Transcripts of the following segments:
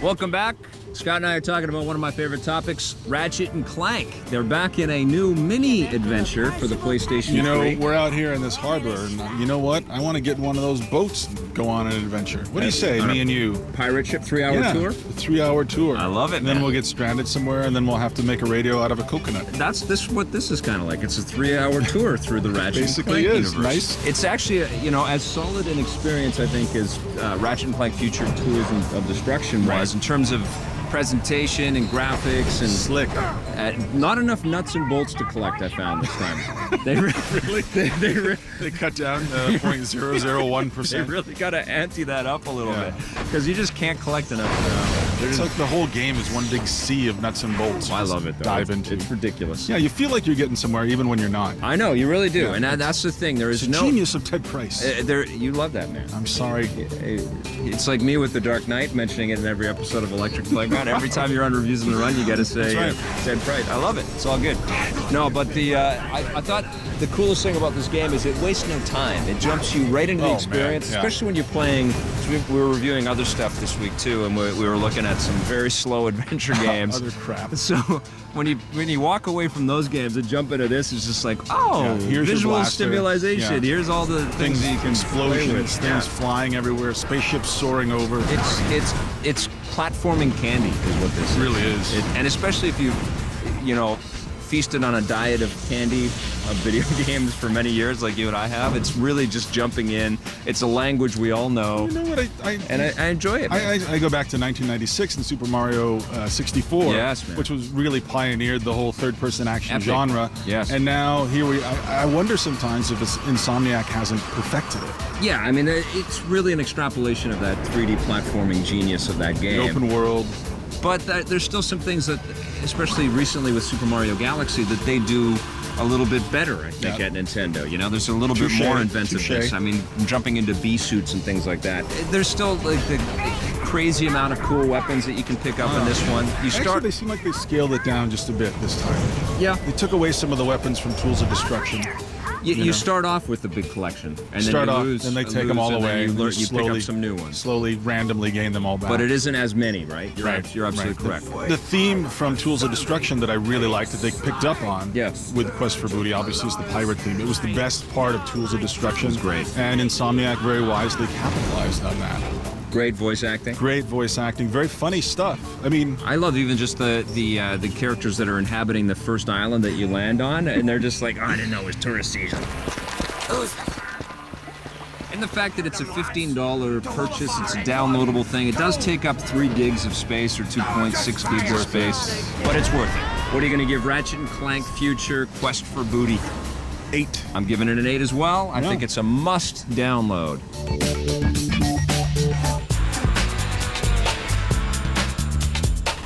Welcome back. Scott and I are talking about one of my favorite topics, Ratchet and Clank. They're back in a new mini adventure for the PlayStation 3. You know, we're out here in this harbor, and you know what? I want to get one of those boats and go on an adventure. What do you say, me and you? Pirate ship 3-hour tour? A 3-hour tour. I love it, and man. then we'll get stranded somewhere, and then we'll have to make a radio out of a coconut. That's what this is kind of like. It's a 3-hour tour through the Ratchet Basically and Clank is. universe. Nice. It's actually, as solid an experience, I think, as Ratchet and Clank Future Tours of Destruction was in terms of presentation and graphics and slick. Not enough nuts and bolts to collect, I found this time. They cut down 0.001%. They really got to ante that up a little bit because you just can't collect enough. It's like the whole game is one big sea of nuts and bolts. I love it, though. Dive into. It's ridiculous. Yeah, you feel like you're getting somewhere even when you're not. I know, you really do. And that's the thing. There is it's no genius of Ted Price. You love that, man. I'm sorry. It's like me with The Dark Knight, mentioning it in every episode of Electric Playground. Every time you're on Reviews on the Run, you got to say Ted Price. I love it. It's all good. No, but I thought the coolest thing about this game is it wastes no time. It jumps you right into the experience, especially when you're playing. We were reviewing other stuff this week too, and we were looking at some very slow adventure games. Other crap. So when you walk away from those games and jump into this, it's just like, here's visual stimulation. Yeah. Here's all the things that you can play with. Things flying everywhere, spaceships soaring over. It's platforming candy is what this really is. And especially if you feasted on a diet of candy of video games for many years like you and I have, it's really just jumping in. It's a language we all know. You know what? I enjoy it. I go back to 1996 and Super Mario 64, which was really pioneered the whole third-person action genre. Yes. And now here I wonder sometimes if Insomniac hasn't perfected it. Yeah, I mean, it's really an extrapolation of that 3D platforming genius of that game. The open world. But there's still some things that, especially recently with Super Mario Galaxy, that they do a little bit better, I think, at Nintendo. There's a little bit more inventiveness. I mean, jumping into bee suits and things like that. There's still like the crazy amount of cool weapons that you can pick up in this one. Actually, they seem like they scaled it down just a bit this time. Yeah. They took away some of the weapons from Tools of Destruction. You start off with the big collection, and then they take them all away. You pick up some new ones. Slowly, randomly gain them all back. But it isn't as many, right? You're absolutely correct. The theme from Tools of Destruction that I really liked that they picked up on with Quest for Booty, obviously, is the pirate theme. It was the best part of Tools of Destruction. It was great. And Insomniac very wisely capitalized on that. Great voice acting. Great voice acting. Very funny stuff. I mean, I love even just the characters that are inhabiting the first island that you land on, and they're just like, I didn't know it was tourist season. And the fact that it's a $15 purchase, it's a downloadable thing. It does take up 3 gigs of space or 2.6 gigs of space, but it's worth it. What are you going to give Ratchet and Clank Future Quest for Booty? 8. I'm giving it an 8 as well. I think it's a must download.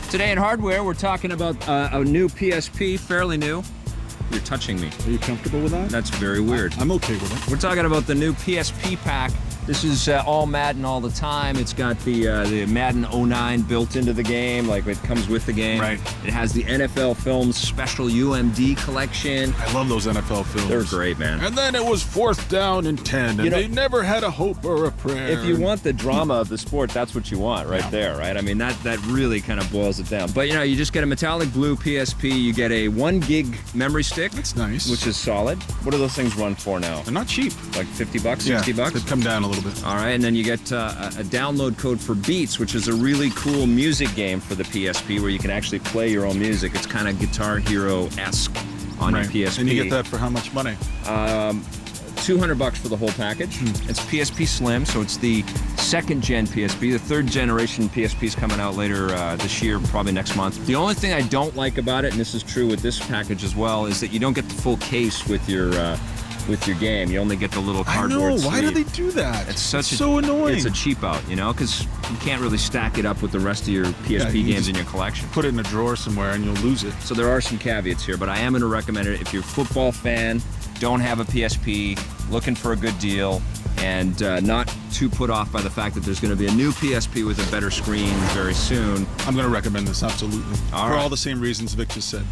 Today in hardware, we're talking about a new PSP, fairly new. You're touching me. Are you comfortable with that? That's very weird. I'm okay with it. We're talking about the new PSP pack. This is all Madden all the time. It's got the Madden 09 built into the game, like it comes with the game. Right. It has the NFL Films Special UMD collection. I love those NFL films. They're great, man. And then it was 4th down and 10, and they never had a hope or a prayer. If you want the drama of the sport, that's what you want right there, right? I mean, that really kind of boils it down. But, you just get a metallic blue PSP. You get a 1 gig memory stick. That's nice. Which is solid. What do those things run for now? They're not cheap. Like $50, $60? They've come down a little bit. All right, and then you get a download code for Beats, which is a really cool music game for the PSP where you can actually play your own music. It's kind of Guitar Hero-esque on your PSP. And you get that for how much money? $200 for the whole package. It's PSP Slim, so it's the 2nd-gen PSP. The 3rd-generation PSP is coming out later this year, probably next month. The only thing I don't like about it, and this is true with this package as well, is that you don't get the full case with your game. You only get the little cardboard sleeve. Why do they do that? It's so annoying. It's a cheap out, because you can't really stack it up with the rest of your PSP games in your collection. Put it in a drawer somewhere and you'll lose it. So there are some caveats here, but I am going to recommend it if you're a football fan, don't have a PSP, looking for a good deal, and not too put off by the fact that there's going to be a new PSP with a better screen very soon. I'm going to recommend this, absolutely. For all the same reasons Vic just said.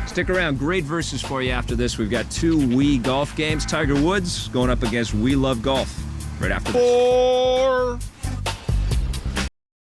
Stick around. Great verses for you after this. We've got 2 Wii golf games. Tiger Woods going up against We Love Golf right after this.